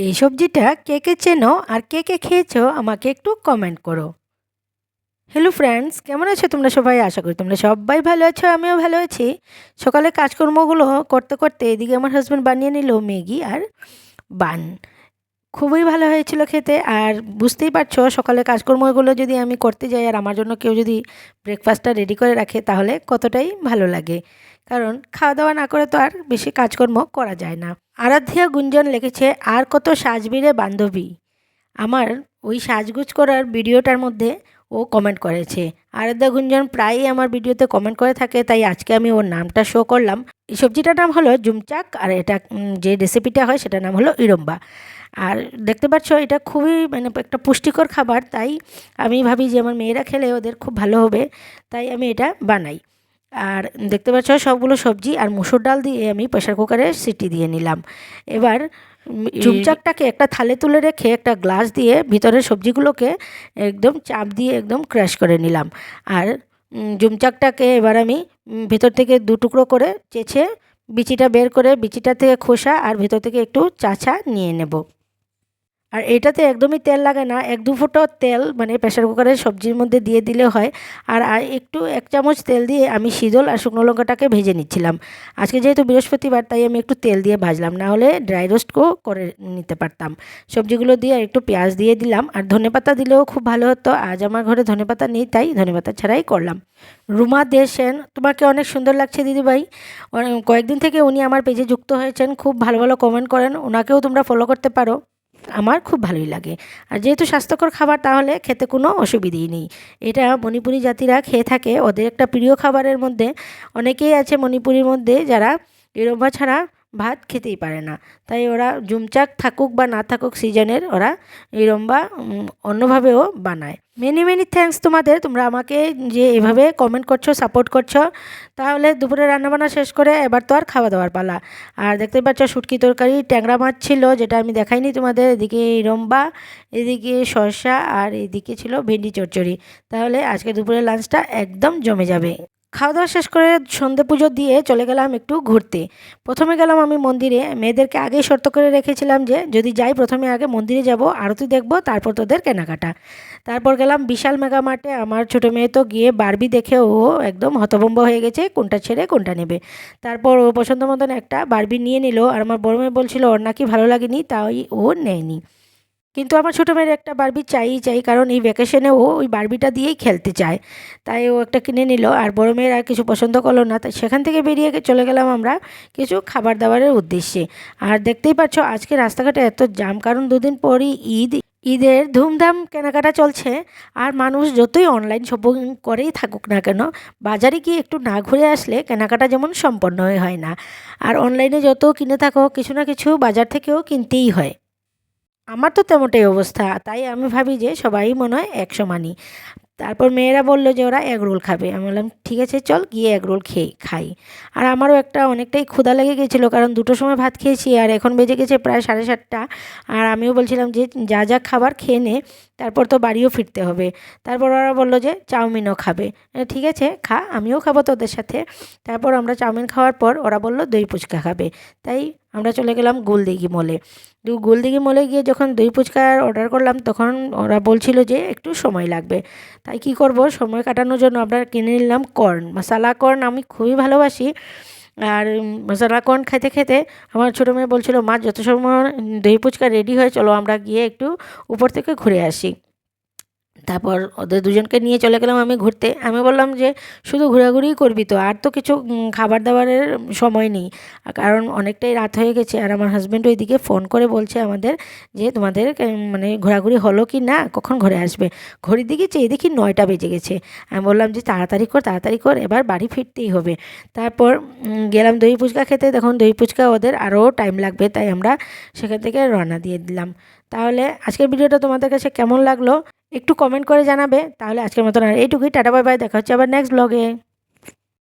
এই সবজিটা কে কে চেনো আর কে কে খেয়েছো আমাকে একটু কমেন্ট করো। হ্যালো ফ্রেন্ডস, কেমন আছো তোমরা সবাই? আশা করি তোমরা সবাই ভালো আছো, আমিও ভালো আছি। সকালে কাজকর্মগুলো করতে করতে এদিকে আমার হাজব্যান্ড বানিয়ে নিল ম্যাগি আর বান। খুবই ভালো হয়েছিল খেতে। আর বুঝতেই পারছো, সকালে কাজকর্মগুলো যদি আমি করতে যাই আর আমার জন্য কেউ যদি ব্রেকফাস্টটা রেডি করে রাখে তাহলে কতটাই ভালো লাগে। কারণ খাওয়া দাওয়া না করে তো আর বেশি কাজকর্ম করা যায় না। আরাধ্যা গুঞ্জন লিখেছে, আর কত সাজবি রে বান্ধবী। আমার ওই সাজগোজ করার ভিডিওটার মধ্যে ও কমেন্ট করেছে। আরাধ্যা গুঞ্জন প্রায়ই আমার ভিডিওতে কমেন্ট করে থাকে, তাই আজকে আমি ওর নামটা শো করলাম। এই সবজিটার নাম হলো জুমচাক, আর এটা যে রেসিপিটা হয় সেটার নাম হলো ইরম্বা। আর দেখতে পাচ্ছ এটা খুবই একটা পুষ্টিকর খাবার, তাই আমি ভাবি যে আমার মেয়েরা খেলে ওদের খুব ভালো হবে, তাই আমি এটা বানাই। আর দেখতে পাচ্ছ সবগুলো সবজি আর মুসুর ডাল দিয়ে আমি প্রেশার কুকারে সিটি দিয়ে নিলাম। এবার চুমচাকটাকে একটা থালে তুলে রেখে একটা গ্লাস দিয়ে ভিতরের সবজিগুলোকে একদম চাপ দিয়ে একদম ক্রাশ করে নিলাম। আর জুমচাকটাকে এবার আমি ভেতর থেকে দু টুকরো করে চেঁচে বিচিটা বের করে বিচিটা থেকে খোসা আর ভেতর থেকে একটু চাছা নিয়ে নেব। আর এটাতে একদমই তেল লাগে না, 1-2 ফোঁটা তেল প্রেশার কুকারের সবজির মধ্যে দিয়ে দিলে হয়। আর একটু 1 চামচ তেল দিয়ে আমি শিদল আর শুকনো লঙ্কাটাকে ভেজে নিচ্ছিলাম। আজকে যেহেতু বৃহস্পতিবার তাই আমি একটু তেল দিয়ে ভাজলাম, না হলে ড্রাই রোস্টও করে নিতে পারতাম। সবজিগুলো দিয়ে একটু পেঁয়াজ দিয়ে দিলাম, আর ধনেপাতা দিলেও খুব ভালো হতো। আজ আমার ঘরে ধনেপাতা নেই, তাই ধনেপাতা ছাড়াই করলাম। রুমা দে সেন, তোমাকে অনেক সুন্দর লাগছে দিদিভাই। কয়েকদিন থেকে উনি আমার পেজে যুক্ত হয়েছেন, খুব ভালো ভালো কমেন্ট করেন, ওনাকেও তোমরা ফলো করতে পারো। আমার খুব ভালোই লাগে। আর যেহেতু স্বাস্থ্যকর খাবার তাহলে খেতে কোনো অসুবিধেই নেই। এটা মণিপুরি জাতিরা খেয়ে থাকে, ওদের একটা প্রিয় খাবারের মধ্যে। অনেকেই আছে মণিপুরির মধ্যে যারা ইরম্বা ছাড়া ভাত খেতেই পারে না, তাই ওরা জুমচাক থাকুক বা না থাকুক সিজনের ওরা ইরম্বা অন্যভাবেও বানায়। মেনি মেনি থ্যাঙ্কস তোমাদের, তোমরা আমাকে যে এভাবে কমেন্ট করছো, সাপোর্ট করছো। তাহলে দুপুরে রান্নাবান্না শেষ করে এবার তো আর খাওয়া দাওয়ার পালা। আর দেখতে পাচ্ছ শুটকি তরকারি, ট্যাংরা মাছ ছিল যেটা আমি দেখাইনি তোমাদের, এদিকে ইরম্বা, এদিকে শসা, আর এদিকে ছিল ভেন্ডি চচ্চড়ি। তাহলে আজকে দুপুরের লাঞ্চটা একদম জমে যাবে। খাওয়া দাওয়া শেষ করে সন্ধে পুজো দিয়ে চলে গেলাম একটু ঘুরতে। প্রথমে গেলাম আমি মন্দিরে। মেয়েদেরকে আগেই শর্ত করে রেখেছিলাম যে যদি যাই প্রথমে আগে মন্দিরে যাব, আরতি দেখব, তারপর তোদের কেনাকাটা। তারপর গেলাম বিশাল মেগা মার্টে। আমার ছোটো মেয়ে তো গিয়ে বারবি দেখে ও একদম হতভম্ব হয়ে গেছে, কোনটা ছেড়ে কোনটা নেবে। তারপর ও পছন্দ মতন একটা বারবি নিয়ে নিল, আর আমার বড় মেয়ে বলছিল ওর নাকি ভালো লাগেনি, তাই ও নেয়নি। কিন্তু আমার ছোটো মেয়ের একটা বারবি চাই, কারণ এই ভ্যাকেশনে ও ওই বারবিটা দিয়েই খেলতে চায়, তাই ও একটা কিনে নিল। আর বড় মেয়ের আর কিছু পছন্দ করলো না, তাই সেখান থেকে বেরিয়ে চলে গেলাম আমরা কিছু খাবার দাবারের উদ্দেশ্যে। আর দেখতেই পাচ্ছ আজকে রাস্তাঘাটে এত জাম, কারণ দুদিন পরই ঈদ। ঈদের ধুমধাম কেনাকাটা চলছে। আর মানুষ যতই অনলাইন শপিং করেই থাকুক না কেন, বাজারে গিয়ে একটু না ঘুরে আসলে কেনাকাটা যেমন সম্পন্ন হয় না। আর অনলাইনে যত কিনে থাকো কিছু না কিছু বাজার থেকেও কিনতেই হয়। আমার তো তেমনটাই অবস্থা, তাই আমি ভাবি যে সবাই মনে হয় এক সমানই। তারপর মেয়েরা বললো যে ওরা এগ রোল খাবে, আমি বললাম ঠিক আছে চল গিয়ে এগ রোল খাই। আর আমারও অনেকটাই ক্ষুধা লেগে গেছিলো, কারণ 2টোর সময় ভাত খেয়েছি আর এখন বেজে গেছে প্রায় 7:30। আর আমিও বলছিলাম যে যা যা খাবার খেয়ে নে, তারপর তো বাড়িও ফিরতে হবে। তারপর ওরা বললো যে চাউমিনও খাবে। ঠিক আছে খা, আমিও খাবো তোদের সাথে। তারপর আমরা চাউমিন খাওয়ার পর ওরা বললো দই ফুচকা খাবে, তাই আমরা চলে গেলাম গোলদিঘি মলে। গোলদিঘি মলে গিয়ে যখন দই ফুচকার অর্ডার করলাম তখন ওরা বলছিল যে একটু সময় লাগবে, তাই কি করব, সময় কাটানোর জন্য আমরা কিনে নিলাম কর্ন, মশালা কর্ন আমি খুবই ভালোবাসি। আর মশালা কর্ন খেতে খেতে আমার ছোটো মেয়ে বলছিল মা যত সময় দই ফুচকা রেডি হয় চলো আমরা গিয়ে একটু উপর থেকে ঘুরে আসি। তারপর ওদের দুজনকে নিয়ে চলে গেলাম আমি ঘুরতে। আমি বললাম যে শুধু ঘোরাঘুরিই করবি তো, আর তো কিছু খাবার দাবারের সময় নেই, কারণ অনেকটাই রাত হয়ে গেছে। আর আমার হাজব্যান্ড ওইদিকে ফোন করে বলছে আমাদের যে তোমাদের ঘোরাঘুরি হলো কি না, কখন ঘরে আসবে। ঘড়ির দিকে চেয়ে দেখি 9টা বেজে গেছে। আমি বললাম যে তাড়াতাড়ি কর, এবার বাড়ি ফিরতেই হবে। তারপর গেলাম দই ফুচকা খেতে। দেখুন দই ফুচকা ওদের আরও টাইম লাগবে, তাই আমরা সেখান থেকে রওনা দিয়ে দিলাম। তাহলে আজকের ভিডিওটা তোমাদের কাছে কেমন লাগলো একটু কমেন্ট করে জানাবে। তাহলে আজকের মতন আর এইটুকুই, টাটা বাই বাই, দেখা হচ্ছে আবার নেক্সট ব্লগে।